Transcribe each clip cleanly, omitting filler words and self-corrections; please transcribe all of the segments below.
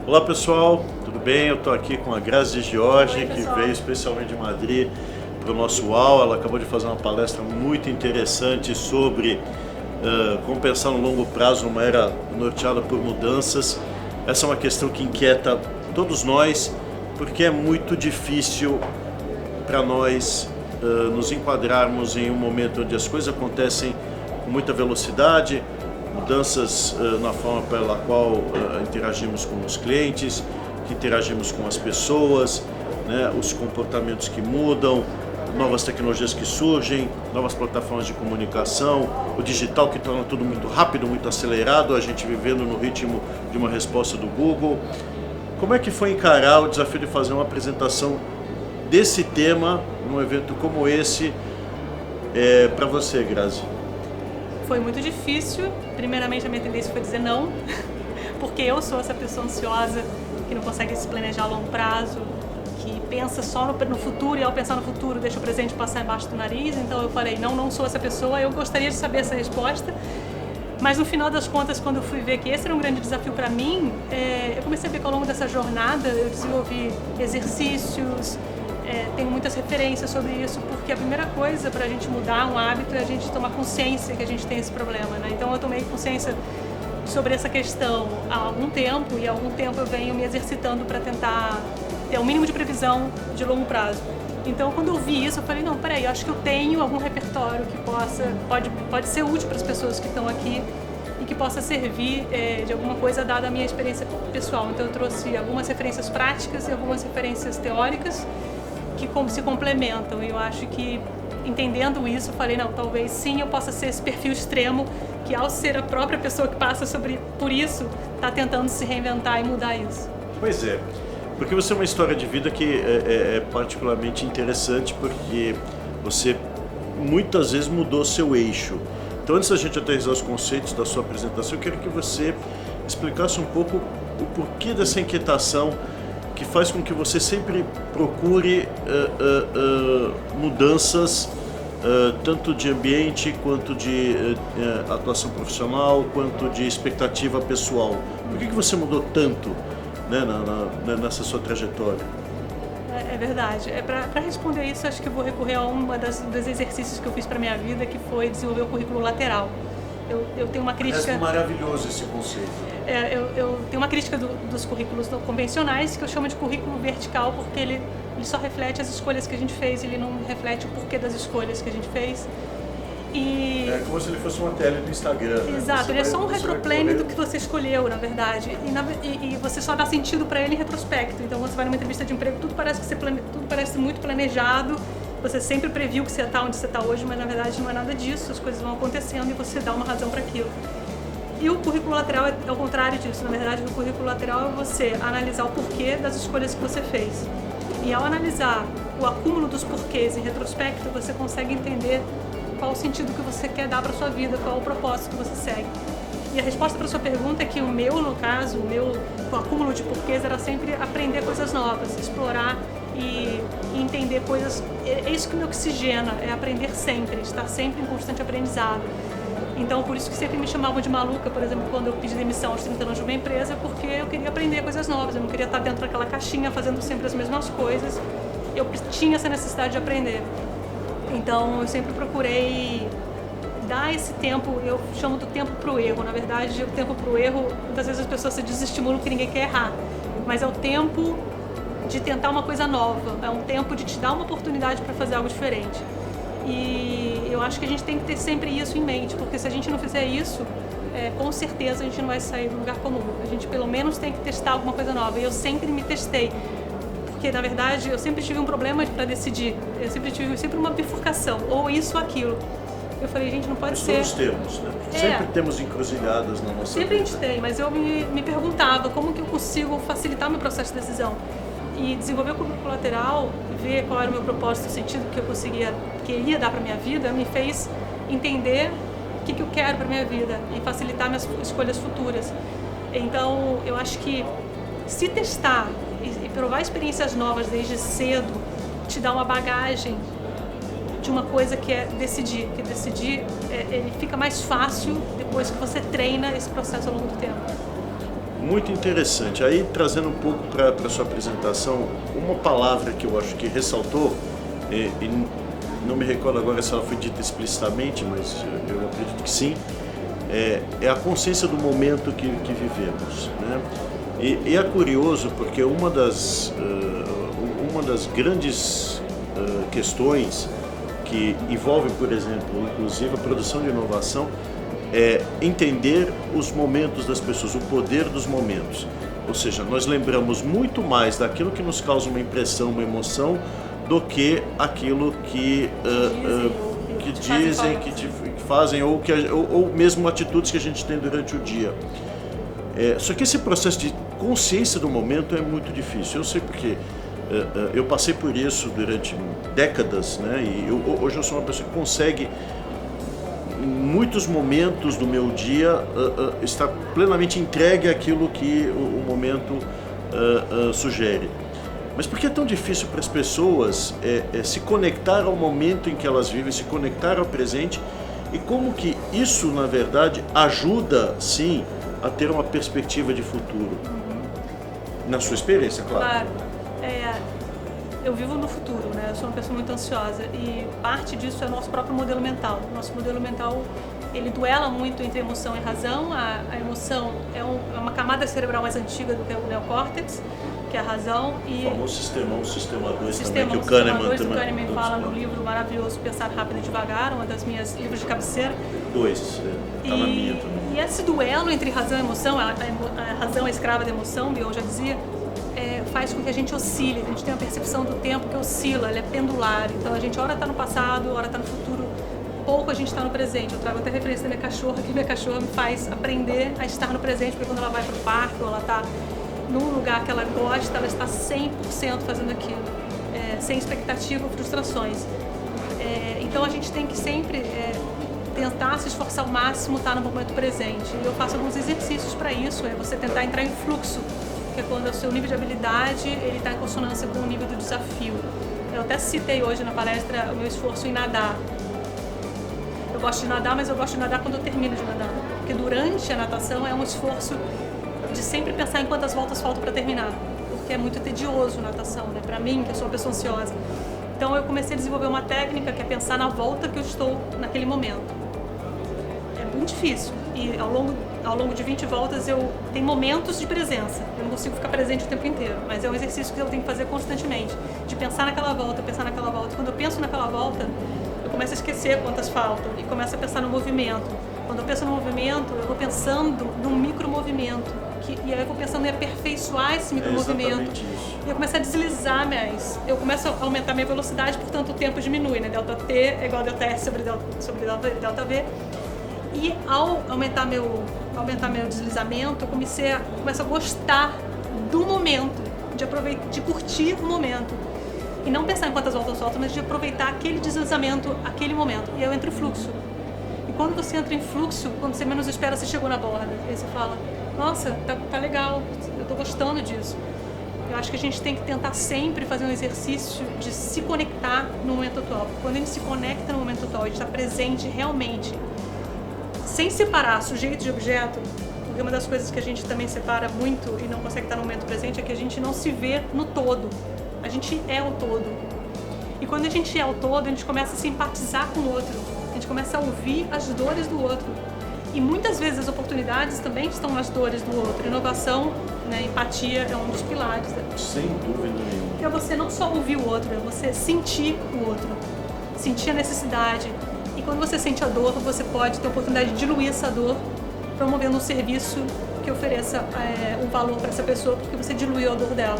Olá pessoal, tudo bem? Eu estou aqui com a Grazi Jorge, Oi, que pessoal. veio especialmente de Madrid para o nosso UAU. Ela acabou de fazer uma palestra muito interessante sobre como pensar no longo prazo numa era norteada por mudanças. Essa é uma questão que inquieta todos nós, porque é muito difícil para nós nos enquadrarmos em um momento onde as coisas acontecem com muita velocidade, mudanças na forma pela qual interagimos com os clientes, que interagimos com as pessoas, né, os comportamentos que mudam, novas tecnologias que surgem, novas plataformas de comunicação, o digital que torna tudo muito rápido, muito acelerado, a gente vivendo no ritmo de uma resposta do Google. Como é que foi encarar o desafio de fazer uma apresentação desse tema num evento como esse para você, Grazi? Foi muito difícil. Primeiramente, a minha tendência foi dizer não, porque eu sou essa pessoa ansiosa que não consegue se planejar a longo prazo, que pensa só no futuro e ao pensar no futuro deixa o presente passar embaixo do nariz. Então eu falei, não sou essa pessoa. Eu gostaria de saber essa resposta, mas no final das contas, quando eu fui ver que esse era um grande desafio para mim, eu comecei a ver que ao longo dessa jornada eu desenvolvi exercícios, tenho muitas referências sobre isso, porque a primeira coisa para a gente mudar um hábito é a gente tomar consciência que a gente tem esse problema, né? Então eu tomei consciência sobre essa questão há algum tempo, e há algum tempo eu venho me exercitando para tentar ter o mínimo de previsão de longo prazo. Então quando eu vi isso, eu falei, não, peraí, eu acho que eu tenho algum repertório que pode ser útil para as pessoas que estão aqui e que possa servir de alguma coisa dada a minha experiência pessoal. Então eu trouxe algumas referências práticas e algumas referências teóricas que se complementam, e eu acho que entendendo isso, eu falei, não, talvez sim eu possa ser esse perfil extremo que, ao ser a própria pessoa que passa por isso, está tentando se reinventar e mudar isso. Pois é, porque você é uma história de vida que é particularmente interessante, porque você muitas vezes mudou seu eixo. Então, antes da gente aterrissar os conceitos da sua apresentação, eu quero que você explicasse um pouco o porquê dessa inquietação que faz com que você sempre procure mudanças tanto de ambiente, quanto de atuação profissional, quanto de expectativa pessoal. Por que você mudou tanto, né, nessa sua trajetória? É verdade. Para responder isso, acho que eu vou recorrer a dos exercícios que eu fiz para minha vida, que foi desenvolver o currículo lateral. Eu tenho uma crítica... É maravilhoso esse conceito. Eu tenho uma crítica dos currículos convencionais, que eu chamo de currículo vertical, porque ele só reflete as escolhas que a gente fez, ele não reflete o porquê das escolhas que a gente fez. É como se ele fosse uma tela do Instagram. Exato, ele é só um retroplane do que você escolheu, na verdade, e você só dá sentido para ele em retrospecto. Então, quando você vai numa entrevista de emprego, tudo parece muito planejado, você sempre previu que você ia estar onde você está hoje, mas na verdade não é nada disso, as coisas vão acontecendo e você dá uma razão para aquilo. E o currículo lateral é o contrário disso. Na verdade, o currículo lateral é você analisar o porquê das escolhas que você fez. E ao analisar o acúmulo dos porquês em retrospecto, você consegue entender qual o sentido que você quer dar para sua vida, qual o propósito que você segue. E a resposta para sua pergunta é que no caso, o acúmulo de porquês era sempre aprender coisas novas, explorar e entender coisas. É isso que me oxigena, é aprender sempre, estar sempre em constante aprendizado. Então, por isso que sempre me chamavam de maluca, por exemplo, quando eu pedi demissão aos 30 anos de uma empresa, porque eu queria aprender coisas novas, eu não queria estar dentro daquela caixinha fazendo sempre as mesmas coisas, eu tinha essa necessidade de aprender. Então, eu sempre procurei dar esse tempo, eu chamo do tempo para o erro. Na verdade, o tempo para o erro, muitas vezes as pessoas se desestimulam porque ninguém quer errar, mas é o tempo de tentar uma coisa nova, é um tempo de te dar uma oportunidade para fazer algo diferente. E eu acho que a gente tem que ter sempre isso em mente, porque se a gente não fizer isso, com certeza a gente não vai sair do lugar comum. A gente pelo menos tem que testar alguma coisa nova, e eu sempre me testei. Porque, na verdade, eu sempre tive um problema para decidir. Eu sempre tive uma bifurcação, ou isso ou aquilo. Eu falei, gente, não pode ser... Todos temos, né? Sempre temos encruzilhadas na nossa vida. Sempre a gente tem, mas eu me perguntava como que eu consigo facilitar meu processo de decisão. E desenvolver o currículo lateral, ver qual era o meu propósito, o sentido que eu queria dar para minha vida, me fez entender o que eu quero para minha vida e facilitar minhas escolhas futuras. Então, eu acho que se testar e provar experiências novas desde cedo te dá uma bagagem de uma coisa que é decidir. Que decidir, ele fica mais fácil depois que você treina esse processo ao longo do tempo. Muito interessante. Aí, trazendo um pouco para a sua apresentação, uma palavra que eu acho que ressaltou, e não me recordo agora se ela foi dita explicitamente, mas eu acredito que sim, é a consciência do momento que vivemos, né? E é curioso porque uma das grandes questões que envolve, por exemplo, inclusive a produção de inovação, é entender os momentos das pessoas, o poder dos momentos. Ou seja, nós lembramos muito mais daquilo que nos causa uma impressão, uma emoção, do que aquilo que dizem, que fazem, ou mesmo atitudes que a gente tem durante o dia. Só que esse processo de consciência do momento é muito difícil. Eu sei porque eu passei por isso durante décadas, né? E hoje eu sou uma pessoa que consegue, em muitos momentos do meu dia, estar plenamente entregue àquilo que o momento sugere. Mas por que é tão difícil para as pessoas se conectar ao momento em que elas vivem, se conectar ao presente, e como que isso, na verdade, ajuda, sim, a ter uma perspectiva de futuro? Na sua experiência, claro. Claro. Eu vivo no futuro, né? Eu sou uma pessoa muito ansiosa e parte disso é o nosso próprio modelo mental. Nosso modelo mental, ele duela muito entre emoção e razão. A emoção é uma camada cerebral mais antiga do que o neocórtex, que é a razão. E o famoso sistema 2 também, que o Kahneman fala no livro maravilhoso Pensar Rápido e Devagar, uma das minhas livros de cabeceira. 2, está na minha também. E esse duelo entre razão e emoção, a razão é escrava da emoção, Bion já dizia, faz com que a gente oscile, a gente tem uma percepção do tempo que oscila, ela é pendular. Então a gente ora está no passado, ora está no futuro, pouco a gente está no presente. Eu trago até referência da minha cachorra, que minha cachorra me faz aprender a estar no presente, porque quando ela vai para o parque ou ela está num lugar que ela gosta, ela está 100% fazendo aquilo, sem expectativa ou frustrações. Então a gente tem que sempre tentar se esforçar ao máximo, estar no momento presente. E eu faço alguns exercícios para isso, você tentar entrar em fluxo, que é quando o seu nível de habilidade ele está em consonância com o nível do desafio. Eu até citei hoje na palestra o meu esforço em nadar. Eu gosto de nadar, mas eu gosto de nadar quando eu termino de nadar, porque durante a natação é um esforço de sempre pensar em quantas voltas faltam para terminar, porque é muito tedioso natação, né? Para mim, que eu sou uma pessoa ansiosa. Então eu comecei a desenvolver uma técnica que é pensar na volta que eu estou naquele momento. É muito difícil e ao longo de 20 voltas eu tenho momentos de presença. Eu não consigo ficar presente o tempo inteiro, mas é um exercício que eu tenho que fazer constantemente, de pensar naquela volta, pensar naquela volta. Quando eu penso naquela volta, eu começo a esquecer quantas faltam e começo a pensar no movimento. Quando eu penso no movimento, eu vou pensando num micromovimento. E aí eu vou pensando em aperfeiçoar esse micromovimento. E eu começo a deslizar mais. Eu começo a aumentar minha velocidade, portanto o tempo diminui, né? Delta T é igual a delta S sobre delta V. E ao aumentar meu deslizamento, eu começo a gostar do momento, de curtir o momento. E não pensar em quantas voltas faltam, mas de aproveitar aquele deslizamento, aquele momento. E eu entro em fluxo. E quando você entra em fluxo, quando você menos espera, você chegou na borda. E aí você fala, nossa, tá legal, eu tô gostando disso. Eu acho que a gente tem que tentar sempre fazer um exercício de se conectar no momento atual. Quando a gente se conecta no momento atual, a gente está presente realmente, sem separar sujeito de objeto, porque uma das coisas que a gente também separa muito e não consegue estar no momento presente é que a gente não se vê no todo. A gente é o todo. E quando a gente é o todo, a gente começa a se empatizar com o outro. A gente começa a ouvir as dores do outro. E muitas vezes as oportunidades também estão nas dores do outro. Inovação, né, empatia é um dos pilares. Sem dúvida nenhuma. É você não só ouvir o outro, é você sentir o outro. Sentir a necessidade. E quando você sente a dor, você pode ter a oportunidade de diluir essa dor, promovendo um serviço que ofereça um valor para essa pessoa, porque você diluiu a dor dela.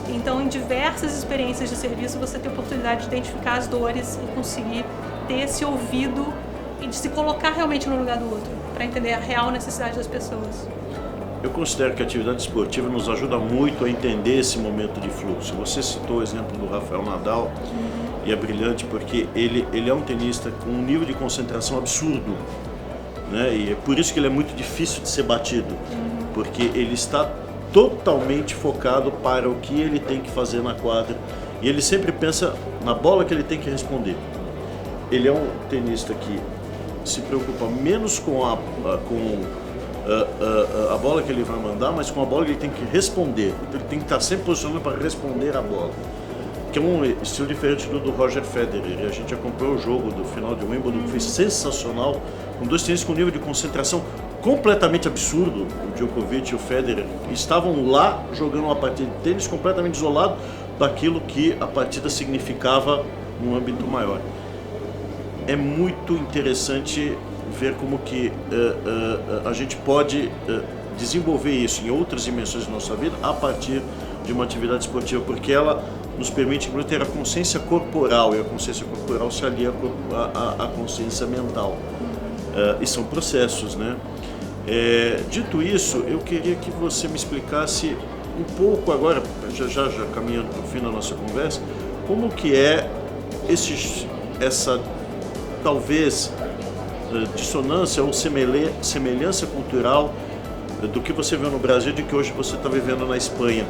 Então, em diversas experiências de serviço, você tem a oportunidade de identificar as dores e conseguir ter esse ouvido e de se colocar realmente no lugar do outro, para entender a real necessidade das pessoas. Eu considero que a atividade esportiva nos ajuda muito a entender esse momento de fluxo. Você citou o exemplo do Rafael Nadal, e é brilhante porque ele é um tenista com um nível de concentração absurdo, né? E é por isso que ele é muito difícil de ser batido, porque ele está totalmente focado para o que ele tem que fazer na quadra e ele sempre pensa na bola que ele tem que responder. Ele é um tenista que se preocupa menos com a bola que ele vai mandar, mas com a bola ele tem que responder. Ele tem que estar sempre posicionado para responder a bola. Que é um estilo diferente do Roger Federer. A gente acompanhou o jogo do final de Wimbledon, que foi sensacional, com dois tenistas com nível de concentração completamente absurdo. O Djokovic e o Federer estavam lá jogando uma partida de tênis completamente isolado daquilo que a partida significava num âmbito maior. É muito interessante ver como que a gente pode desenvolver isso em outras dimensões da nossa vida a partir de uma atividade esportiva, porque ela nos permite ter a consciência corporal, e a consciência corporal se alia à consciência mental. E são processos, né? Dito isso, eu queria que você me explicasse um pouco agora, já caminhando para o fim da nossa conversa, como que é essa talvez dissonância ou semelhança cultural do que você viu no Brasil e de que hoje você está vivendo na Espanha.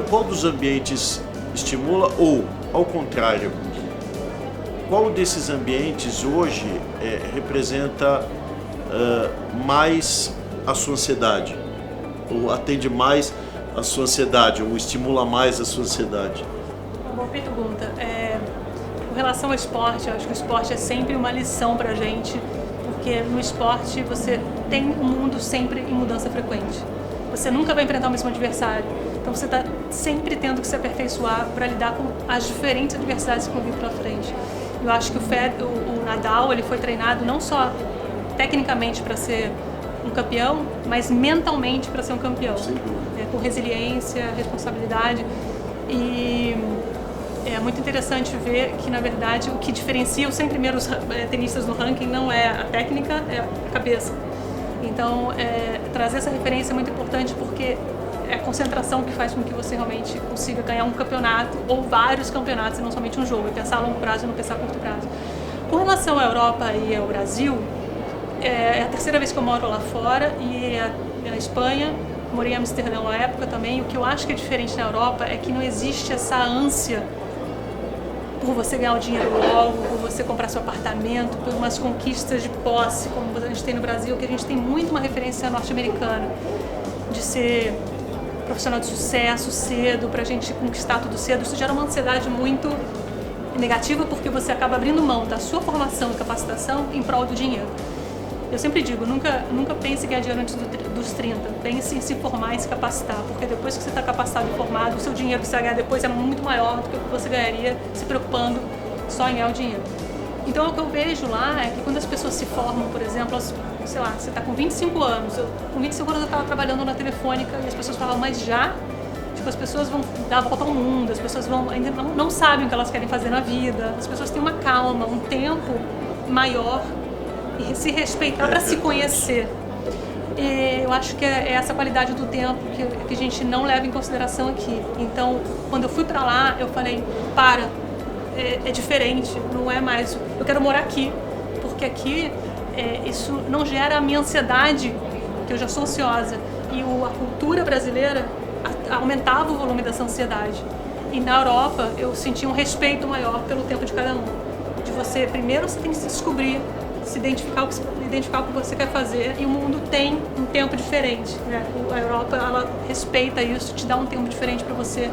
Qual dos ambientes estimula ou, ao contrário, qual desses ambientes hoje representa mais a sua ansiedade, ou atende mais a sua ansiedade, ou estimula mais a sua ansiedade? Uma boa pergunta. Com relação ao esporte, eu acho que o esporte é sempre uma lição pra gente, porque no esporte você tem um mundo sempre em mudança frequente. Você nunca vai enfrentar o mesmo adversário, então você está sempre tendo que se aperfeiçoar para lidar com as diferentes adversidades que vão vir pela frente. Eu acho que o Nadal ele foi treinado não só tecnicamente para ser um campeão, mas mentalmente para ser um campeão, com resiliência, responsabilidade. E é muito interessante ver que, na verdade, o que diferencia os 100 primeiros tenistas no ranking não é a técnica, é a cabeça. Então, trazer essa referência é muito importante porque é a concentração que faz com que você realmente consiga ganhar um campeonato ou vários campeonatos e não somente um jogo, e pensar a longo prazo e não pensar a curto prazo. Com relação à Europa e ao Brasil, é a terceira vez que eu moro lá fora e na Espanha, morei em Amsterdã na época também. O que eu acho que é diferente na Europa é que não existe essa ânsia por você ganhar o dinheiro logo, por você comprar seu apartamento, por umas conquistas de posse, como a gente tem no Brasil, que a gente tem muito uma referência norte-americana, de ser profissional de sucesso cedo, pra gente conquistar tudo cedo. Isso gera uma ansiedade muito negativa, porque você acaba abrindo mão da sua formação e capacitação em prol do dinheiro. Eu sempre digo, nunca pense em ganhar dinheiro antes dos 30, pense em se formar e se capacitar, porque depois que você está capacitado e formado, o seu dinheiro que você vai ganhar depois é muito maior do que o que você ganharia se preocupando só em ganhar o dinheiro. Então o que eu vejo lá é que quando as pessoas se formam, por exemplo, sei lá, você está com 25 anos, com 25 anos eu estava trabalhando na Telefônica e as pessoas falavam, mas já? Tipo, as pessoas vão dar a volta ao mundo, as pessoas ainda não sabem o que elas querem fazer na vida, as pessoas têm uma calma, um tempo maior e se respeitar para se conhecer. E eu acho que é essa qualidade do tempo que a gente não leva em consideração aqui. Então, quando eu fui para lá, eu falei, é diferente, não é mais, eu quero morar aqui, porque aqui isso não gera a minha ansiedade, que eu já sou ansiosa, e a cultura brasileira aumentava o volume dessa ansiedade. E na Europa, eu senti um respeito maior pelo tempo de cada um. De você, primeiro você tem que se descobrir, se identificar o que você quer fazer, e o mundo tem um tempo diferente, né? A Europa, ela respeita isso, te dá um tempo diferente para você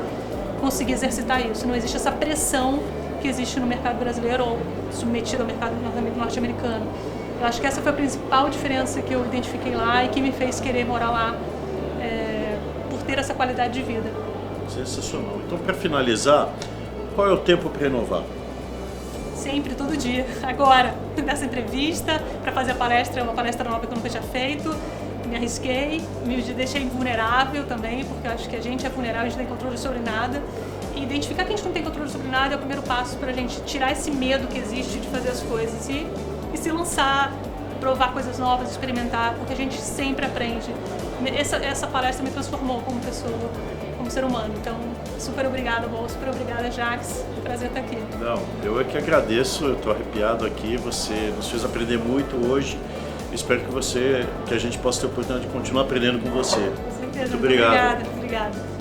conseguir exercitar isso. Não existe essa pressão que existe no mercado brasileiro ou submetido ao mercado norte-americano. Eu acho que essa foi a principal diferença que eu identifiquei lá e que me fez querer morar lá, por ter essa qualidade de vida. Sensacional. Então, para finalizar, qual é o tempo para inovar? Sempre, todo dia. Agora, nessa entrevista, para fazer a palestra, uma palestra nova que eu nunca tinha feito, me arrisquei, me deixei vulnerável também, porque eu acho que a gente é vulnerável, a gente não tem controle sobre nada. E identificar que a gente não tem controle sobre nada é o primeiro passo para a gente tirar esse medo que existe de fazer as coisas e se lançar, provar coisas novas, experimentar, porque a gente sempre aprende. Essa palestra me transformou como pessoa, como ser humano. Então, super obrigada, Bol, super obrigada, Jax. Prazer estar aqui. Não, eu é que agradeço, eu estou arrepiado aqui, você nos fez aprender muito hoje. Espero que a gente possa ter a oportunidade de continuar aprendendo com você. Com certeza, muito obrigado. Obrigada.